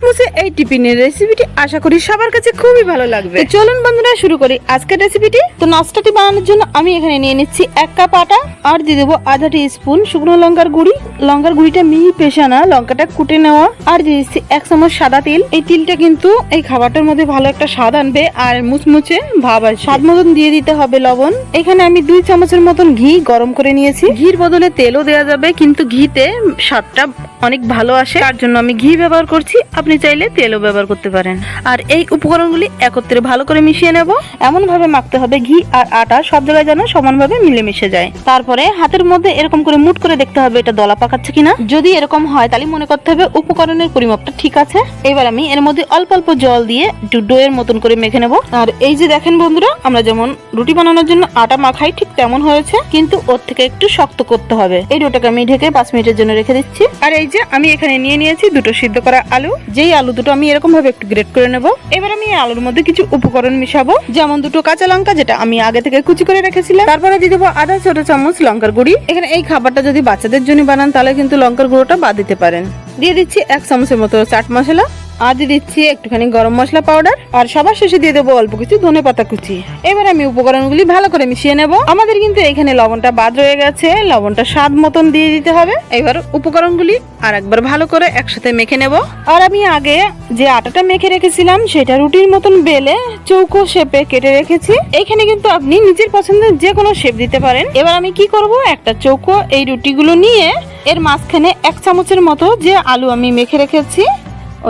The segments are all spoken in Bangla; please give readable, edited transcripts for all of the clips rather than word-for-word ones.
মুছে এই টিফিনের রেসিপিটি আশা করি সবার কাছে খুবই ভালো লাগবে। চলুন বন্ধুরা শুরু করি আজকের রেসিপিটি। তো নাস্তাটি বানানোর জন্য আমি এখানে নিয়ে নিচ্ছি 1 কাপ আটা, আর দিয়ে দেবো আধা টিস্পুন শুকনো লঙ্কার গুঁড়ি। লঙ্কার গুঁড়িটা মিহি পেশানা, লঙ্কাটা কুটে নেওয়া। আর দিয়ে দিচ্ছি 1 চামচ সাদা তিল। এই তিলটা কিন্তু এই খাবারটার মধ্যে ভালো একটা স্বাদ আনবে আর মুচমুচে ভাব আসবে। স্বাদ মতন দিয়ে দিতে হবে লবণ। এখানে আমি 2 চামচের মতন ঘি গরম করে নিয়েছি। ঘির বদলে তেলও দেওয়া যাবে, কিন্তু ঘিতে স্বাদটা অনেক ভালো আসে, তার জন্য আমি ঘি ব্যবহার করছি। আপনি চাইলে তেলও ব্যবহার করতে পারেন। আর এই উপকরণগুলি একত্রে ভালো করে মিশিয়ে নেব। এমন ভাবে মাখতে হবে ঘি আর আটা সব জায়গায় যেন সমানভাবে মিলেমিশে যায়। তারপরে হাতের মধ্যে এরকম করে মুট করে দেখতে হবে এটা দলা পাকাচ্ছে কিনা। যদি এরকম হয় তাহলে মনে করতে হবে উপকরণের পরিমাপটা ঠিক আছে। এবার আমি এর মধ্যে অল্প অল্প জল দিয়ে একটু ডোয়ের মতন করে মেখে নেব। আর এই যে দেখেন বন্ধুরা, আমরা যেমন রুটি বানানোর জন্য আটা মাখাই ঠিক তেমন হয়েছে, কিন্তু ওর থেকে একটু শক্ত করতে হবে। এই ডোটাকে আমি ঢেকে 5 মিনিটের জন্য রেখে দিচ্ছি। আর এই যে আমি এখানে নিয়ে নিয়েছি 2টো সিদ্ধ করা আলু। যেই আলু দুটো আমি এরকম ভাবে একটু গ্রেট করে নেব। এবার আমি এই আলুর মধ্যে কিছু উপকরণ মিশাবো, যেমন 2টো কাঁচা লঙ্কা যেটা আমি আগে থেকে কুচি করে রেখেছিলাম। তারপরে দিয়ে দেবো আধা ছোট চামচ লঙ্কার গুঁড়ি। এখানে এই খাবারটা যদি বাচ্চাদের জন্য বানান তাহলে কিন্তু লঙ্কার গুঁড়োটা বাদ দিতে পারেন। দিয়ে দিচ্ছি 1 চামচের মতো চাট মশলা, আর দিয়ে দিচ্ছি একটুখানি গরম মশলা পাউডার, আর সবার শেষে দিয়ে দেবো অল্প কিছু ধনেপাতা কুচি। এবার আমি উপকরণগুলি ভালো করে মিশিয়ে নেব। আমাদের কিন্তু এখানে লবণটা বাদ রয়ে গেছে, লবণটা স্বাদ মতন দিয়ে দিতে হবে। এবার উপকরণগুলি আর একবার ভালো করে একসাথে মেখে নেব। আর আমি আগে যে আটাটা মেখে রেখেছিলাম সেটা রুটির মতন বেলে চৌকো শেপে কেটে রেখেছি। এইখানে কিন্তু আপনি নিজের পছন্দের যে কোনো শেপ দিতে পারেন। এবার আমি কি করব, একটা চৌকো এই রুটিগুলো নিয়ে এর মাঝখানে 1 চামচের মতো যে আলু আমি মেখে রেখেছি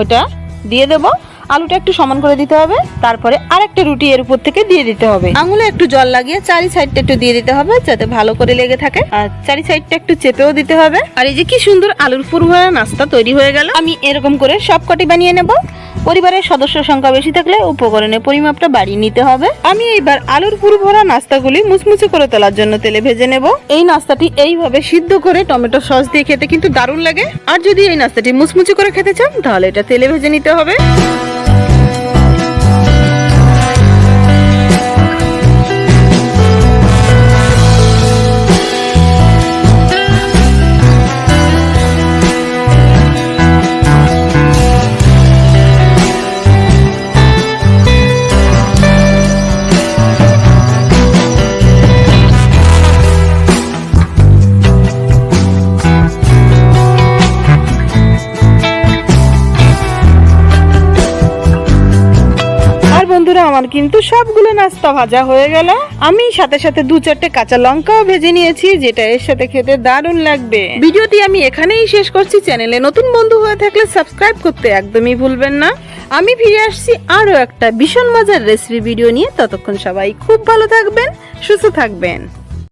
ওটা দিয়ে দেব। আলুটা একটু সমান করে দিতে হবে। তারপরে আরেকটা রুটি এর উপর থেকে দিয়ে দিতে হবে। আঙুলে একটু জল লাগিয়ে চারি সাইডটা একটু দিয়ে দিতে হবে যাতে ভালো করে লেগে থাকে, আর চারি সাইডটা একটু চেপেও দিতে হবে। আর এই যে কি সুন্দর আলুর পুরভরা নাস্তা তৈরি হয়ে গেল। আমি এরকম করে সবকটি বানিয়ে নেব। পরিবারের সদস্য সংখ্যা বেশি থাকলে উপকরণের পরিমাপটা বাড়িয়ে নিতে হবে। আমি এইবার আলুর পুরভরা নাস্তাগুলি মুচমুচে করে তোলার জন্য তেলে ভেজে নেব। এই নাস্তাটি এইভাবে সিদ্ধ করে টমেটো সস দিয়ে খেতে কিন্তু দারুণ লাগে। আর যদি এই নাস্তাটি মুচমুচে করে খেতে চান তাহলে এটা তেলে ভেজে নিতে হবে। বন্ধুরা আমার কিন্তু সবগুলো নাস্তা ভাজা হয়ে গেল। আমি সাথে সাথে 2-4টে কাঁচা লঙ্কাও ভেজে নিয়েছি, যেটা এর সাথে খেতে দারুণ লাগবে। ভিডিওটি আমি এখানেই শেষ করছি। চ্যানেলে নতুন বন্ধু হয়ে থাকলে সাবস্ক্রাইব করতে একদমই ভুলবেন না। আমি ফিরে আসছি আরো একটা ভীষণ মজার রেসিপি ভিডিও নিয়ে। ততক্ষণ সবাই খুব ভালো থাকবেন, সুস্থ থাকবেন।